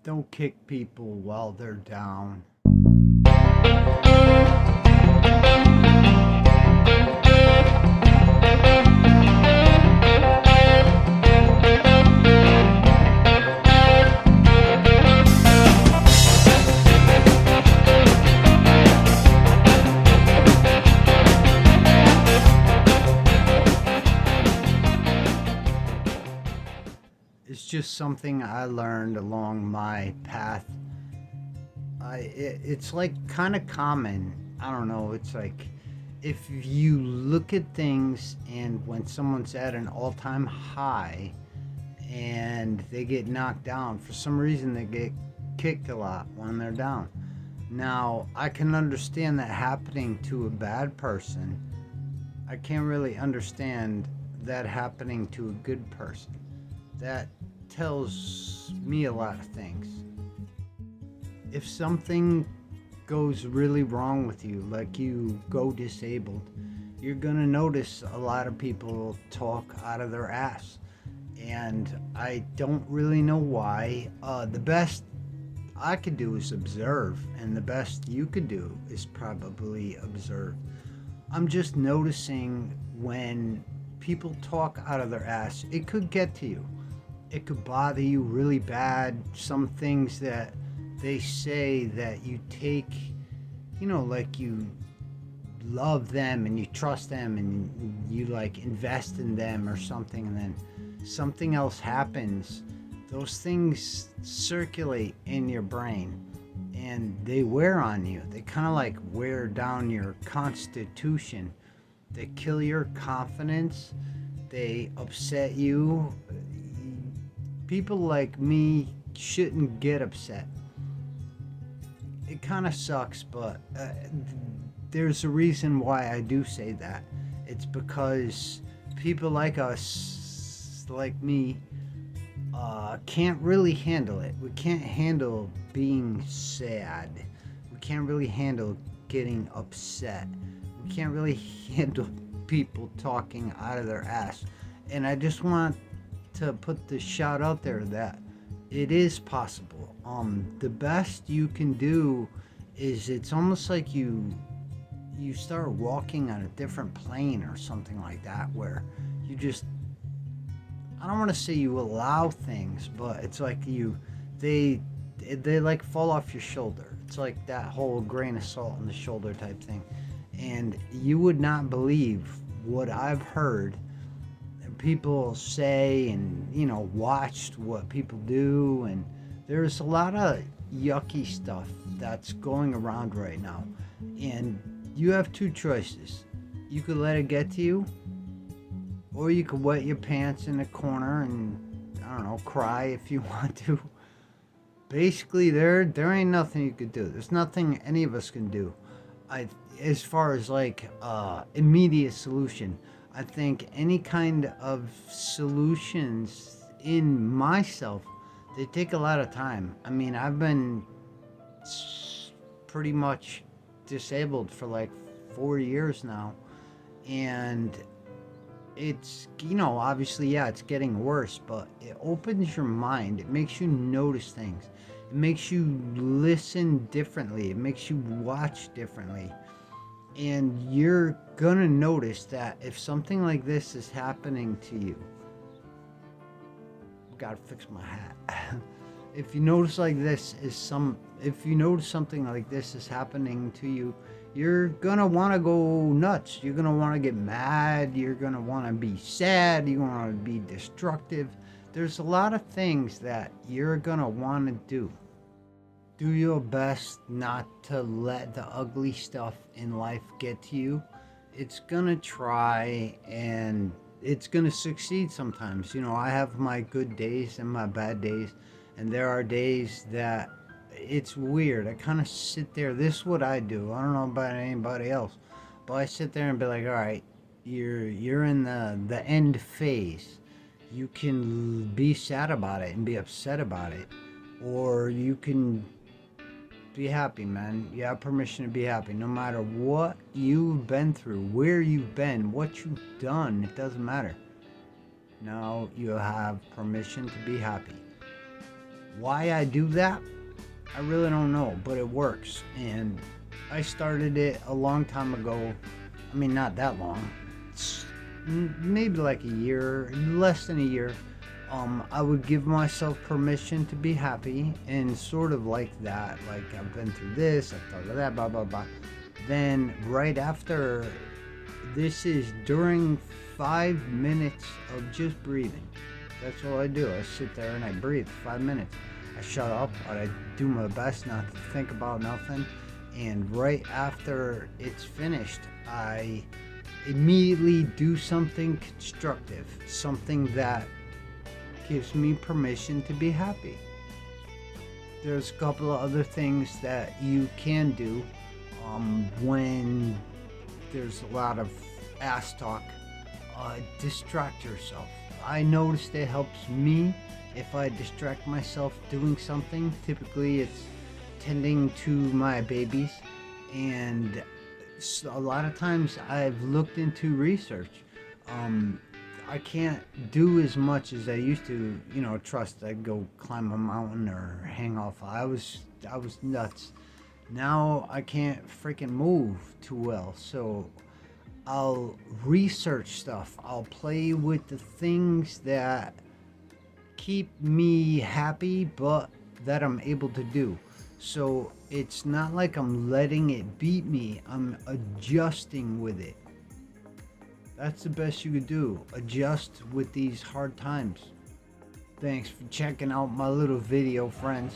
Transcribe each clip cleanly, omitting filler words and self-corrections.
Don't kick people while they're down. It's just something I learned along my path. It's like kind of common. I don't know. It's like if you look at things and when someone's at an all-time high and they get knocked down, for some reason they get kicked a lot when they're down. Now, I can understand that happening to a bad person. I can't really understand that happening to a good person. That tells me a lot of things. If something goes really wrong with you, like you go disabled, you're gonna notice a lot of people talk out of their ass. And I don't really know why. The best I could do is observe, and the best you could do is probably observe. I'm just noticing when people talk out of their ass, it could get to you. It could bother you really bad. Some things that they say that you take, like you love them and you trust them and you like invest in them or something, and then something else happens. Those things circulate in your brain and they wear on you. They kind of like wear down your constitution. They kill your confidence. They upset you. People like me shouldn't get upset. It kind of sucks, but there's a reason why I do say that. It's because people like us, like me, can't really handle it. We can't handle being sad. We can't really handle getting upset. We can't really handle people talking out of their ass. And I just want to put the shout out there that it is possible. The best you can do is it's almost like you start walking on a different plane or something like that, where you just, I don't want to say you allow things, but it's like they like fall off your shoulder. It's like that whole grain of salt on the shoulder type thing. And you would not believe what I've heard people say and watched what people do, and there's a lot of yucky stuff that's going around right now, and you have two choices. You could let it get to you, or you could wet your pants in a corner and, I don't know, cry if you want to. Basically, there ain't nothing you could do. There's nothing any of us can do. As far as like immediate solution, I think any kind of solutions in myself, they take a lot of time. I mean, I've been pretty much disabled for like 4 years now, and it's, obviously, yeah, it's getting worse, but it opens your mind. It makes you notice things. It makes you listen differently. It makes you watch differently. And you're gonna notice that if something like this is happening to you, gotta fix my hat. If you notice something like this is happening to you, you're gonna want to go nuts. You're gonna want to get mad. You're gonna want to be sad. You're gonna want to be destructive. There's a lot of things that you're gonna want to do. Do your best not to let the ugly stuff in life get to you. It's gonna try and it's gonna succeed sometimes. I have my good days and my bad days, and there are days that it's weird. I kind of sit there. This is what I do. I don't know about anybody else, but I sit there and be like, all right, you're in the end phase. You can be sad about it and be upset about it, or you can be happy, man. You have permission to be happy no matter what you've been through, where you've been, what you've done. It doesn't matter. Now you have permission to be happy. Why I do that, I really don't know, but it works. And I started it a long time ago. I mean, not that long. It's maybe like a year, less than a year. I would give myself permission to be happy and sort of like that. Like, I've been through this, I've thought of that, blah, blah, blah. Then, right after, this is during 5 minutes of just breathing. That's all I do. I sit there and I breathe 5 minutes. I shut up, I do my best not to think about nothing. And right after it's finished, I immediately do something constructive, something that gives me permission to be happy. There's a couple of other things that you can do when there's a lot of ass talk. Distract yourself. I noticed it helps me if I distract myself doing something. Typically it's tending to my babies, and a lot of times I've looked into research. I can't do as much as I used to, trust I'd go climb a mountain or hang off. I was nuts. Now I can't freaking move too well, so I'll research stuff. I'll play with the things that keep me happy, but that I'm able to do. So it's not like I'm letting it beat me, I'm adjusting with it. That's the best you could do. Adjust with these hard times. Thanks for checking out my little video, friends.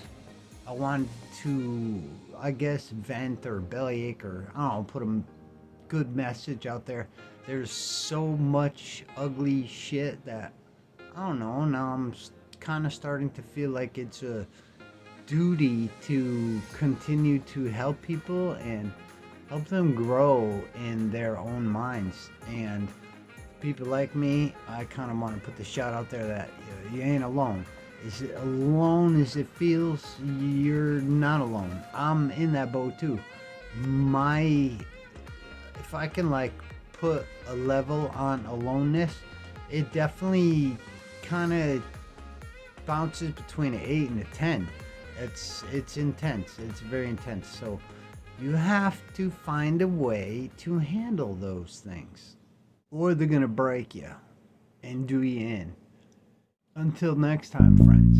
I wanted to, I guess, vent or bellyache, or I don't know, put a good message out there. There's so much ugly shit that, I don't know, now I'm kind of starting to feel like it's a duty to continue to help people and help them grow in their own minds. And people like me, I kind of want to put the shout out there that you ain't alone. As alone as it feels, you're not alone. I'm in that boat too. If I can like put a level on aloneness, it definitely kind of bounces between an 8 and a 10. It's intense. It's very intense. So you have to find a way to handle those things, or they're gonna break you and do you in. Until next time, friends.